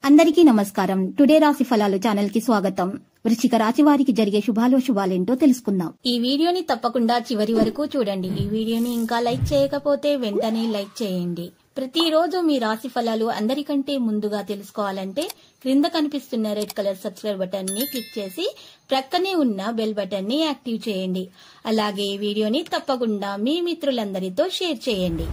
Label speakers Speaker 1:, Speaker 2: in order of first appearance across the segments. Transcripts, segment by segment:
Speaker 1: అందరికీ నమస్కారం. టుడే రాశి ఫలాలు ఛానల్ కి స్వాగతం. వృశ్చిక రాశి వారికి జరిగే శుభాలేంటో తెలుసుకుందాం. ఈ వీడియోని తప్పకుండా చివరి వరకు చూడండి. ఈ వీడియోని ఇంకా లైక్ చేయకపోతే వెంటనే లైక్ చేయండి. ప్రతిరోజు మీ రాశి ఫలాలు అందరికంటే ముందుగా తెలుసుకోవాలంటే క్రింద కనిపిస్తున్న రెడ్ కలర్ సబ్స్క్రైబ్ బటన్ ని క్లిక్ చేసి ప్రక్కనే ఉన్న బెల్ బటన్ ని యాక్టివ్ చేయండి. అలాగే ఈ వీడియోని తప్పకుండా మీ మిత్రులందరితో షేర్ చేయండి.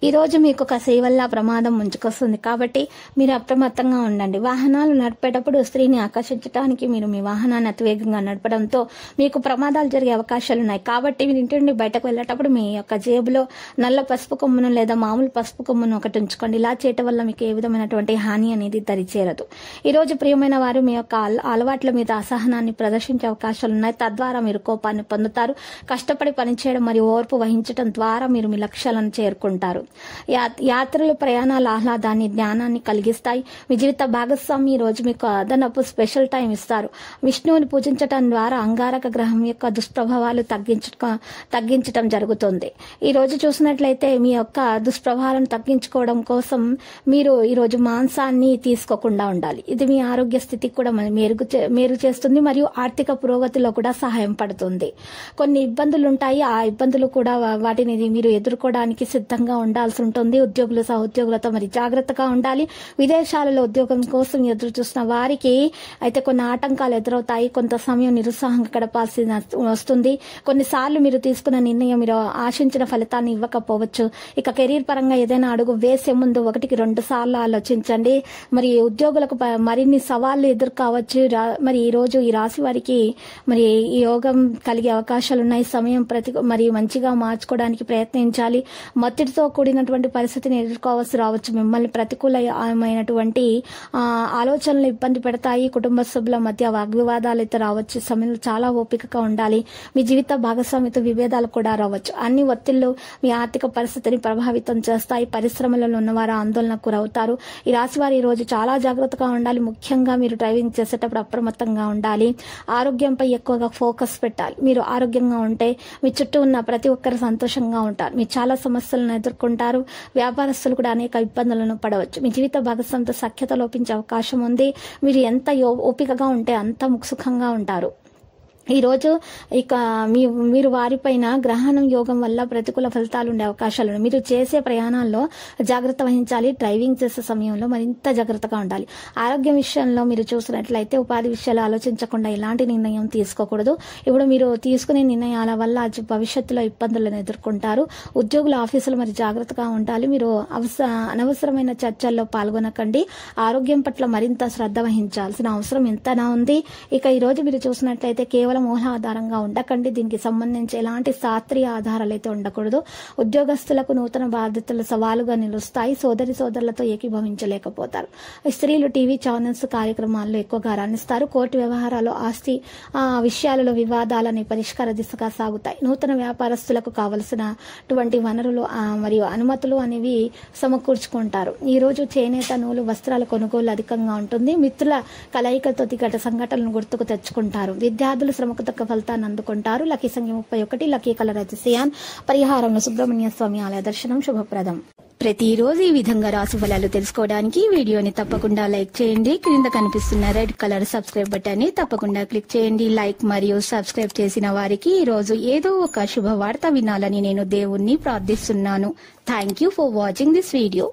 Speaker 1: ఈ రోజు మీకు ఒక వల్ల ప్రమాదం ముంచుకొస్తుంది కాబట్టి మీరు అప్రమత్తంగా ఉండండి. వాహనాలు నడిపేటప్పుడు స్త్రీని ఆకర్షించడానికి మీరు మీ వాహనాన్ని అతివేగంగా నడపడంతో మీకు ప్రమాదాలు జరిగే అవకాశాలు ఉన్నాయి. కాబట్టి మీరు ఇంటి నుండి బయటకు వెళ్ళేటప్పుడు మీ యొక్క జేబులో నల్ల పసుపు కొమ్మును లేదా మామూలు పసుపు కొమ్మును ఒకటి ఉంచుకోండి. ఇలా చేయటం వల్ల మీకు ఏ విధమైనటువంటి హాని అనేది దరిచేరదు. ఈ రోజు ప్రియమైన వారు మీ యొక్క అలవాట్ల మీద అసహనాన్ని ప్రదర్శించే అవకాశాలు ఉన్నాయి. తద్వారా మీరు కోపాన్ని పొందుతారు. కష్టపడి పనిచేయడం మరియు ఓర్పు వహించడం ద్వారా మీరు మీ లక్ష్యాలను చేరుకుంటారు. యాత్రలు, ప్రయాణాలు ఆహ్లాదాన్ని, జ్ఞానాన్ని కలిగిస్తాయి. మీ జీవిత భాగస్వామి ఈ రోజు మీకు అదనపు స్పెషల్ టైం ఇస్తారు. విష్ణువుని పూజించడం ద్వారా అంగారక గ్రహం యొక్క దుష్ప్రభావాలు తగ్గించడం జరుగుతుంది. ఈ రోజు చూసినట్లయితే మీ యొక్క దుష్ప్రభావాలను తగ్గించుకోవడం కోసం మీరు ఈ రోజు మాంసాన్ని తీసుకోకుండా ఉండాలి. ఇది మీ ఆరోగ్య స్థితికి కూడా మేలు చేస్తుంది మరియు ఆర్థిక పురోగతిలో కూడా సహాయం పడుతుంది. కొన్ని ఇబ్బందులు ఉంటాయి. ఆ ఇబ్బందులు కూడా వాటిని మీరు ఎదుర్కోవడానికి సిద్ధంగా ఉండాల్సి ఉంటుంది. ఉద్యోగులు, సహోద్యోగులతో మరి జాగ్రత్తగా ఉండాలి. విదేశాలలో ఉద్యోగం కోసం ఎదురు చూస్తున్న వారికి అయితే కొన్ని ఆటంకాలు ఎదురవుతాయి. కొంత సమయం నిరుత్సాహంగా గడపాల్సి వస్తుంది. కొన్నిసార్లు మీరు తీసుకున్న నిర్ణయం మీరు ఆశించిన ఫలితాన్ని ఇవ్వకపోవచ్చు. ఇక కెరీర్ పరంగా ఏదైనా అడుగు వేసే ముందు 1-2 సార్లు ఆలోచించండి. మరి ఉద్యోగులకు మరిన్ని సవాళ్లు ఎదుర్కోవచ్చు. మరి ఈ రోజు ఈ రాశి వారికి మరి ఈ యోగం కలిగే అవకాశాలు ఉన్నాయి. సమయం మరి మంచిగా మార్చుకోవడానికి ప్రయత్నించాలి. మత్తిడితో కూడినటువంటి పరిస్థితిని ఎదుర్కోవాల్సి రావచ్చు. మిమ్మల్ని ప్రతికూలమైనటువంటి ఆలోచనలు ఇబ్బంది పెడతాయి. కుటుంబ సభ్యుల మధ్య వాగ్వివాదాలు అయితే రావచ్చు. సమయంలో చాలా ఓపికగా ఉండాలి. మీ జీవిత భాగస్వామితో విభేదాలు కూడా రావచ్చు. అన్ని ఒత్తిళ్లు మీ ఆర్థిక పరిస్థితిని ప్రభావితం చేస్తాయి. పరిశ్రమలలో ఉన్నవారు ఆందోళనకు గురవుతారు. ఈ రాశి వారు ఈ రోజు చాలా జాగ్రత్తగా ఉండాలి. ముఖ్యంగా మీరు డ్రైవింగ్ చేసేటప్పుడు అప్రమత్తంగా ఉండాలి. ఆరోగ్యంపై ఎక్కువగా ఫోకస్ పెట్టాలి. మీరు ఆరోగ్యంగా ఉంటే మీ చుట్టూ ఉన్న ప్రతి ఒక్కరు సంతోషంగా ఉంటారు. మీరు చాలా సమస్యలను ఎదుర్కొంటారు. వ్యాపారస్తులు కూడా అనేక ఇబ్బందులను పడవచ్చు. మీ జీవిత భాగస్వామితో సఖ్యత లోపించే అవకాశం ఉంది. మీరు ఎంత ఓపికగా ఉంటే అంత సుఖంగా ఉంటారు. ఈ రోజు ఇక మీరు వారిపైన గ్రహణం యోగం వల్ల ప్రతికూల ఫలితాలు ఉండే అవకాశాలు. మీరు చేసే ప్రయాణాల్లో జాగ్రత్త వహించాలి. డ్రైవింగ్ చేసే సమయంలో మరింత జాగ్రత్తగా ఉండాలి. ఆరోగ్యం విషయంలో మీరు చూసినట్లయితే ఉపాధి విషయాలు ఆలోచించకుండా ఎలాంటి నిర్ణయం తీసుకోకూడదు. ఇప్పుడు మీరు తీసుకునే నిర్ణయాల వల్ల భవిష్యత్తులో ఇబ్బందులను ఎదుర్కొంటారు. ఉద్యోగుల ఆఫీసులు మరి జాగ్రత్తగా ఉండాలి. మీరు అనవసరమైన చర్చల్లో పాల్గొనకండి. ఆరోగ్యం పట్ల మరింత శ్రద్ధ వహించాల్సిన అవసరం ఎంతనా ఉంది. ఇక ఈ రోజు మీరు చూసినట్లయితే కేవలం ఊహ ఆధారంగా ఉండకండి. దీనికి సంబంధించి ఎలాంటి శాస్త్రీయ ఆధారాలు అయితే ఉండకూడదు. ఉద్యోగస్తులకు నూతన బాధ్యతలు సవాలుగా నిలుస్తాయి. సోదరులతో ఏకీభవించలేకపోతారు. స్త్రీలు టీవీ ఛానల్స్ కార్యక్రమాల్లో ఎక్కువగా రాణిస్తారు. కోర్టు వ్యవహారాలు, ఆస్తి విషయాలలో వివాదాలని పరిష్కార దిశగా సాగుతాయి. నూతన వ్యాపారస్తులకు కావలసినటువంటి వనరులు మరియు అనుమతులు అనేవి సమకూర్చుకుంటారు. ఈ రోజు చేనేత, నూలు, వస్త్రాల కొనుగోలు అధికంగా ఉంటుంది. మిత్రుల కలయికతో గత సంఘటనలను గుర్తుకు తెచ్చుకుంటారు. విద్యార్థులు శ్రమకు తగ్గ ఫలితాన్ని అందుకుంటారు. లక్కీ సంఖ్య 31. లక్కీ కలర్ అయితే సియాన్. పరిహారంలో సుబ్రహ్మణ్య స్వామి ఆలయ దర్శనం శుభప్రదం. ప్రతిరోజు ఈ విధంగా రాశి ఫలాలు తెలుసుకోవడానికి వీడియోని తప్పకుండా లైక్ చేయండి. క్రింద కనిపిస్తున్న రెడ్ కలర్ సబ్స్క్రైబ్ బటన్ ని తప్పకుండా క్లిక్ చేయండి. లైక్ మరియు సబ్స్క్రైబ్ చేసిన వారికి ఈ రోజు ఏదో ఒక శుభవార్త వినాలని నేను దేవుణ్ణి ప్రార్థిస్తున్నాను. Thank you for watching this video.